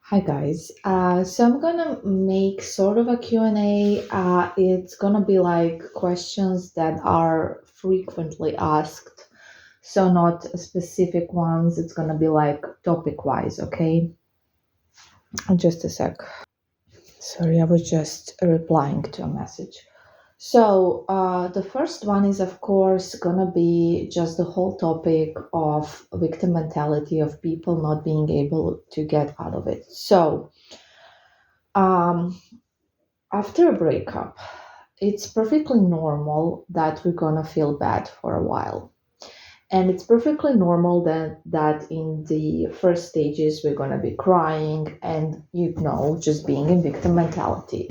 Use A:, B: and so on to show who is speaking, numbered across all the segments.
A: Hi guys. So I'm gonna make sort of a Q&A. It's gonna be like questions that are frequently asked. So not specific ones. It's gonna be like topic wise, okay? Just a sec. Sorry, I was just replying to a message. So the first one is, of course, gonna be just the whole topic of victim mentality of people not being able to get out of it. So um, after a breakup, it's perfectly normal that we're gonna feel bad for a while. And it's perfectly normal that in the first stages we're gonna be crying and just being in victim mentality.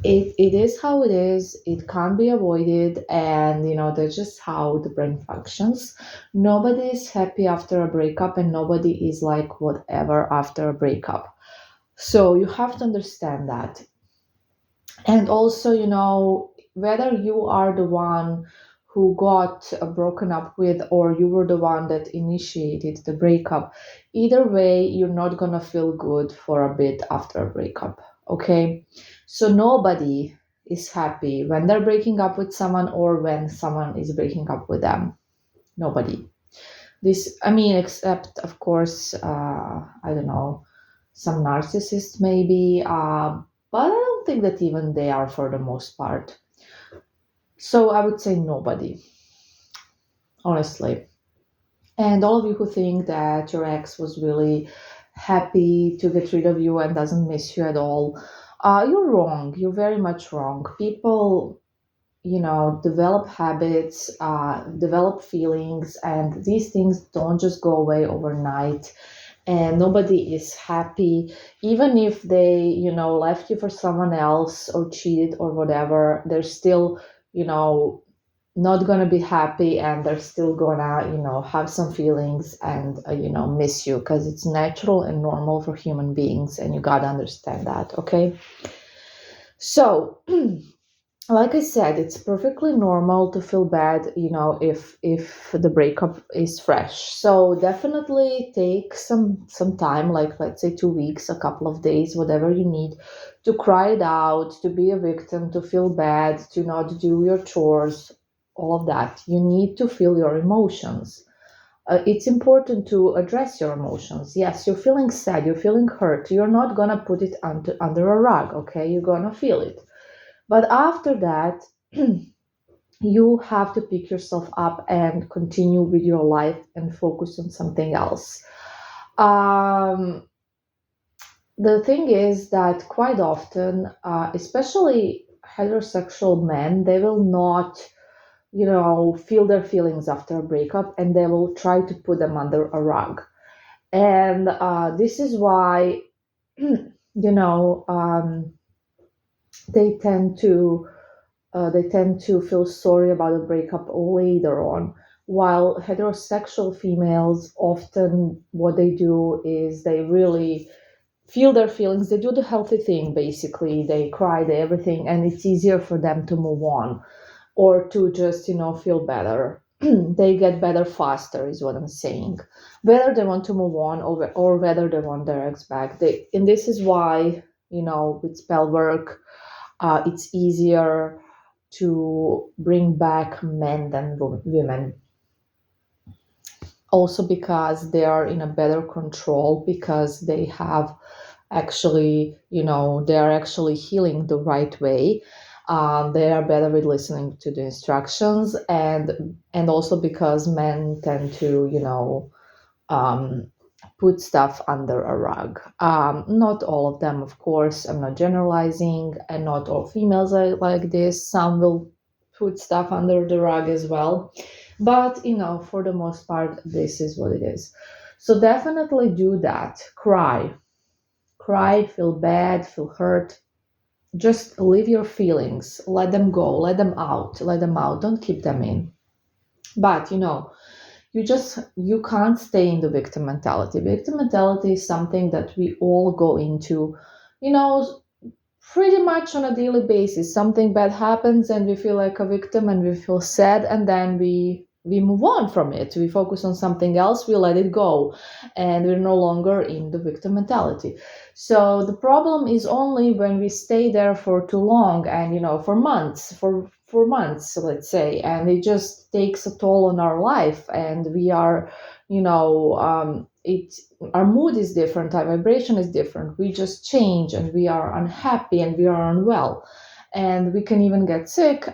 A: It is how it is, it can't be avoided, and that's just how the brain functions. Nobody is happy after a breakup and nobody is like whatever after a breakup. So you have to understand that. And also, whether you are the one who got broken up with or you were the one that initiated the breakup, either way, you're not going to feel good for a bit after a breakup. Okay. So nobody is happy when they're breaking up with someone or when someone is breaking up with them. Nobody. I mean, except, of course, I don't know, some narcissists maybe, but I don't think that even they are for the most part. So I would say nobody, honestly. And all of you who think that your ex was really happy to get rid of you and doesn't miss you at all, you're wrong. You're very much wrong. People, develop habits, develop feelings, and these things don't just go away overnight. And nobody is happy, even if they, left you for someone else or cheated or whatever. They're still, you know, not gonna be happy, and they're still gonna, have some feelings and miss you, because it's natural and normal for human beings, and you gotta understand that. Okay. So like I said, it's perfectly normal to feel bad, if the breakup is fresh. So definitely take some time, like let's say 2 weeks, a couple of days, whatever you need, to cry it out, to be a victim, to feel bad, to not do your chores, all of that. You need to feel your emotions. It's important to address your emotions. Yes, you're feeling sad, you're feeling hurt. You're not gonna put it under a rug, okay? You're gonna feel it. But after that, you have to pick yourself up and continue with your life and focus on something else. Um, the thing is that quite often, especially heterosexual men, they will not, feel their feelings after a breakup, and they will try to put them under a rug. And this is why, they tend to feel sorry about a breakup later on. While heterosexual females, often what they do is they really feel their feelings. They do the healthy thing, basically. They cry, they everything, and it's easier for them to move on or to just, feel better. They get better faster, is what I'm saying. Whether they want to move on or whether they want their ex back. And this is why, with spell work, it's easier to bring back men than women. Also, because they are in a better control, because they have actually, they are actually healing the right way. They are better with listening to the instructions, and also because men tend to, um, put stuff under a rug. Not all of them, of course. I'm not generalizing, and not all females are like this. Some will put stuff under the rug as well. But, for the most part, this is what it is. So definitely do that. Cry. Cry, feel bad, feel hurt. Just live your feelings. Let them go. Let them out. Let them out. Don't keep them in. But, you can't stay in the victim mentality is something that we all go into, you know pretty much on a daily basis. Something bad happens and we feel like a victim and we feel sad, and then we we move on from it. We focus on something else, we let it go, and we're no longer in the victim mentality. So the problem is only when we stay there for too long, and for months, for months, let's say, and it just takes a toll on our life, and we are, it our mood is different, our vibration is different, we just change, and we are unhappy, and we are unwell, and we can even get sick.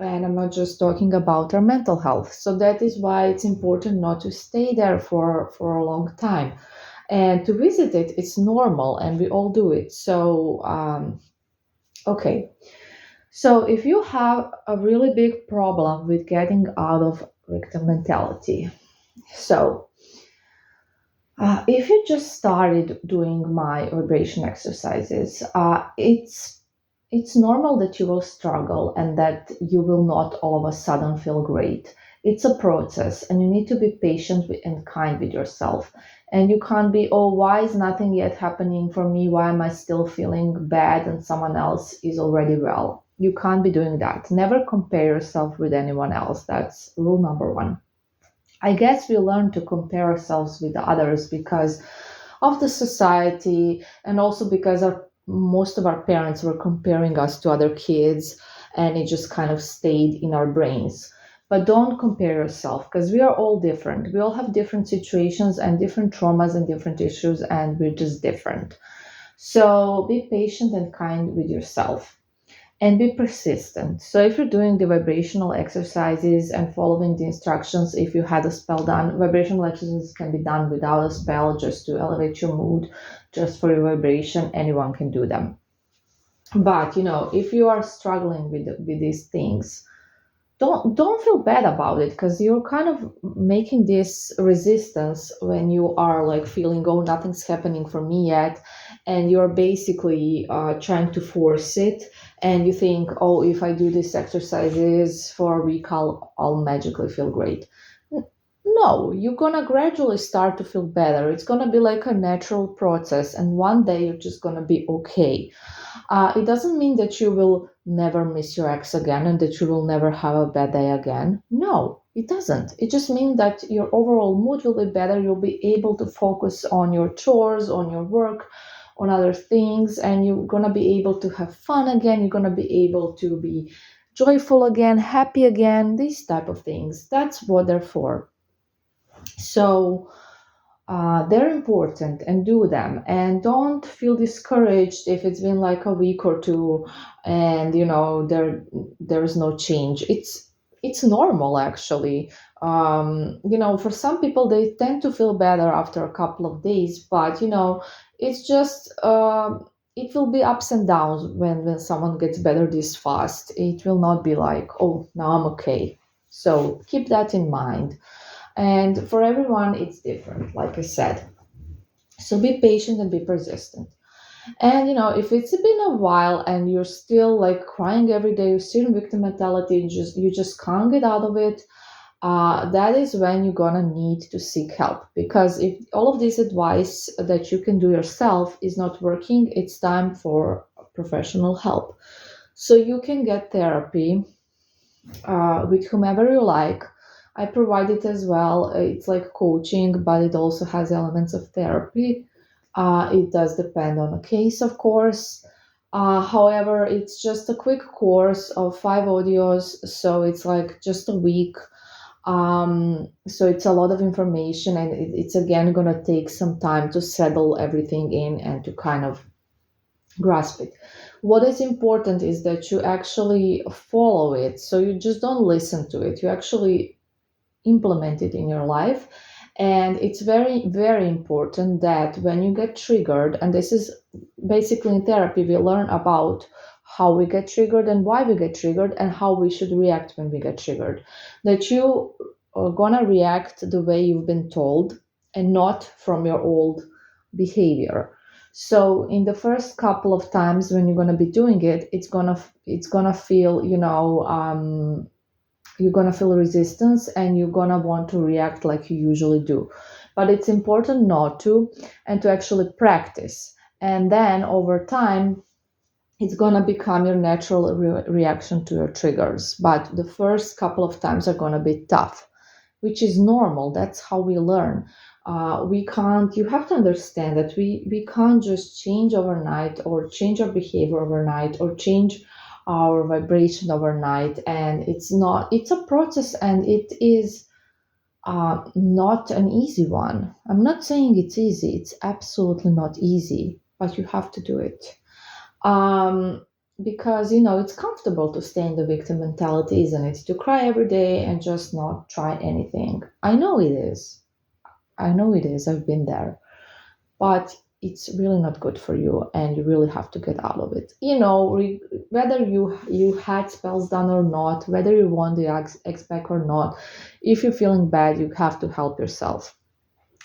A: And I'm not just talking about our mental health. So that is why it's important not to stay there for a long time. And to visit it, it's normal, and we all do it. So, okay. So if you have a really big problem with getting out of victim mentality, so if you just started doing my vibration exercises, it's normal that you will struggle and that you will not all of a sudden feel great. It's a process, and you need to be patient and kind with yourself. And you can't be, oh, why is nothing yet happening for me? Why am I still feeling bad and someone else is already well? You can't be doing that. Never compare yourself with anyone else. That's rule number one. I guess we learn to compare ourselves with others because of the society, and also because most of our parents were comparing us to other kids, and it just kind of stayed in our brains. But don't compare yourself, because we are all different. We all have different situations and different traumas and different issues, and we're just different. So be patient and kind with yourself, and be persistent. So if you're doing the vibrational exercises and following the instructions, if you had a spell done, vibrational exercises can be done without a spell, just to elevate your mood, just for your vibration. Anyone can do them. But if you are struggling with these things, don't feel bad about it, because you're kind of making this resistance when you are like feeling, oh, nothing's happening for me yet, and you're basically trying to force it, and you think, oh, if I do these exercises for a week, I'll magically feel great. No, you're gonna gradually start to feel better. It's gonna be like a natural process, and one day you're just gonna be okay. It doesn't mean that you will never miss your ex again and that you will never have a bad day again. No, it doesn't. It just means that your overall mood will be better. You'll be able to focus on your chores, on your work, on other things, and you're going to be able to have fun again. You're going to be able to be joyful again, happy again, these type of things. That's what they're for. So, they're important, and do them, and don't feel discouraged if it's been like a week or two, and there's no change. It's normal, actually. For some people, they tend to feel better after a couple of days, but it's just it will be ups and downs. When someone gets better this fast, it will not be like, oh, now I'm okay. So keep that in mind. And for everyone, it's different, like I said. So be patient and be persistent. And if it's been a while and you're still like crying every day, you're still in victim mentality, and you just can't get out of it, that is when you're gonna need to seek help. Because if all of this advice that you can do yourself is not working, it's time for professional help. So you can get therapy with whomever you like. I provide it as well. It's like coaching, but it also has elements of therapy. It does depend on a case, of course. However, it's just a quick course of 5 audios, so it's like just a week. So it's a lot of information, and it's again going to take some time to settle everything in and to kind of grasp it. What is important is that you actually follow it. So you just don't listen to it, you actually implement it in your life. And it's very, very important that when you get triggered, and this is basically in therapy, we learn about how we get triggered and why we get triggered and how we should react when we get triggered. That you are gonna react the way you've been told and not from your old behavior. So in the first couple of times when you're gonna be doing it, it's gonna feel, you're gonna feel resistance, and you're gonna want to react like you usually do. But it's important not to, and to actually practice. And then over time, it's gonna become your natural reaction to your triggers. But the first couple of times are gonna be tough, which is normal. That's how we learn. We can't, you have to understand that we can't just change overnight or change our behavior overnight or change our vibration overnight. And it's not, it's a process, and it is not an easy one. I'm not saying it's easy, it's absolutely not easy, but you have to do it. Um, because it's comfortable to stay in the victim mentality, isn't it? To cry every day and just not try anything. I know it is. I know it is. I've been there. But it's really not good for you, and you really have to get out of it. Whether you had spells done or not, whether you want the X back or not, if you're feeling bad, you have to help yourself.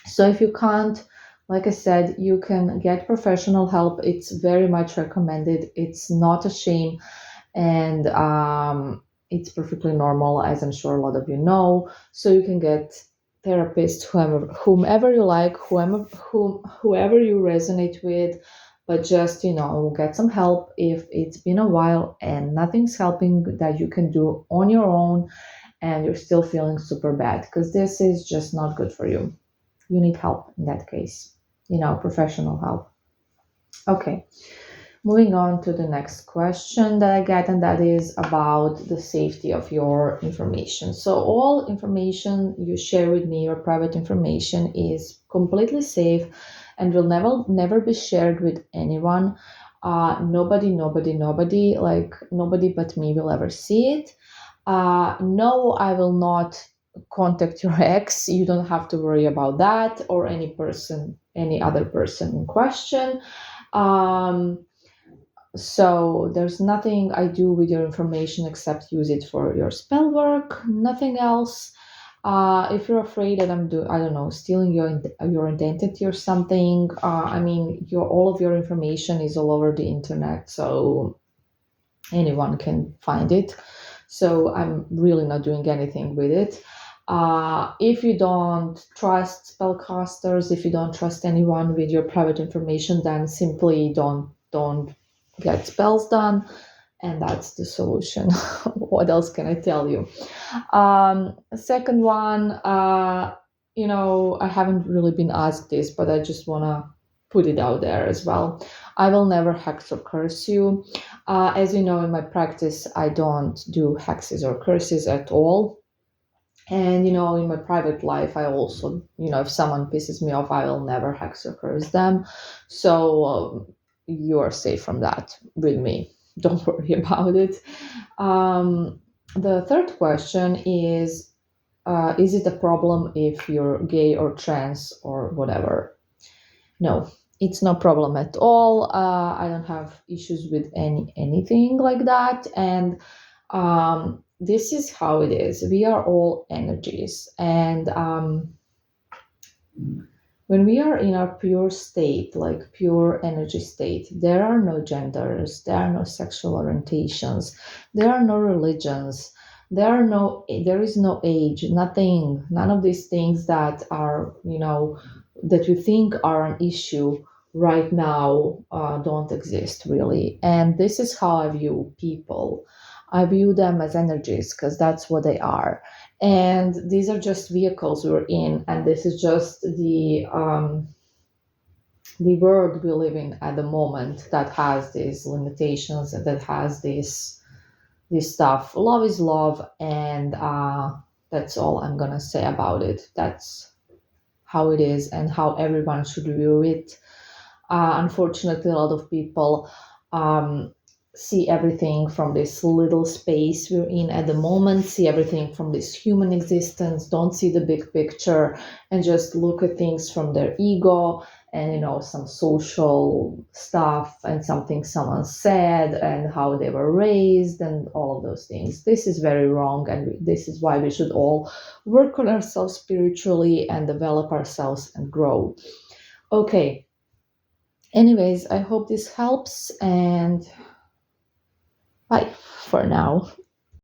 A: So if you can't, like I said, you can get professional help. It's very much recommended. It's not a shame, and it's perfectly normal, as I'm sure a lot of you know. So you can get therapists, whomever you like, whoever you resonate with, but just get some help if it's been a while and nothing's helping that you can do on your own, and you're still feeling super bad, because this is just not good for you. You need help in that case, professional help. Okay, moving on to the next question that I get, and that is about the safety of your information. So, all information you share with me, your private information, is completely safe and will never be shared with anyone. Nobody, like nobody but me will ever see it. No, I will not contact your ex. You don't have to worry about that, or any other person in question. Um, so there's nothing I do with your information except use it for your spell work, nothing else. If you're afraid that I don't know, stealing your identity or something, I mean, your all of your information is all over the internet, so anyone can find it. So I'm really not doing anything with it. If you don't trust spellcasters, if you don't trust anyone with your private information, then simply don't get spells done, and that's the solution. What else can I tell you? Second one, I haven't really been asked this, but I just wanna put it out there as well. I will never hex or curse you. As you know, in my practice, I don't do hexes or curses at all. And in my private life, I also, if someone pisses me off, I will never hex or curse them. So you are safe from that with me. Don't worry about it. The third question is it a problem if you're gay or trans or whatever? No, it's no problem at all. I don't have issues with anything like that. And this is how it is. We are all energies, and when we are in our pure state, like pure energy state, there are no genders, there are no sexual orientations, there are no religions, there is no age, nothing, none of these things that are, that we think are an issue right now don't exist really. And this is how I view people. I view them as energies because that's what they are, and these are just vehicles we're in, and this is just the world we live in at the moment that has these limitations and that has this stuff. Love is love, and that's all I'm gonna say about it. That's how it is and how everyone should view it. Unfortunately, a lot of people um, see everything from this little space we're in at the moment, see everything from this human existence, don't see the big picture, and just look at things from their ego and some social stuff and something someone said and how they were raised and all of those things. This is very wrong, and this is why we should all work on ourselves spiritually and develop ourselves and grow. Okay, anyways, I hope this helps, and bye for now.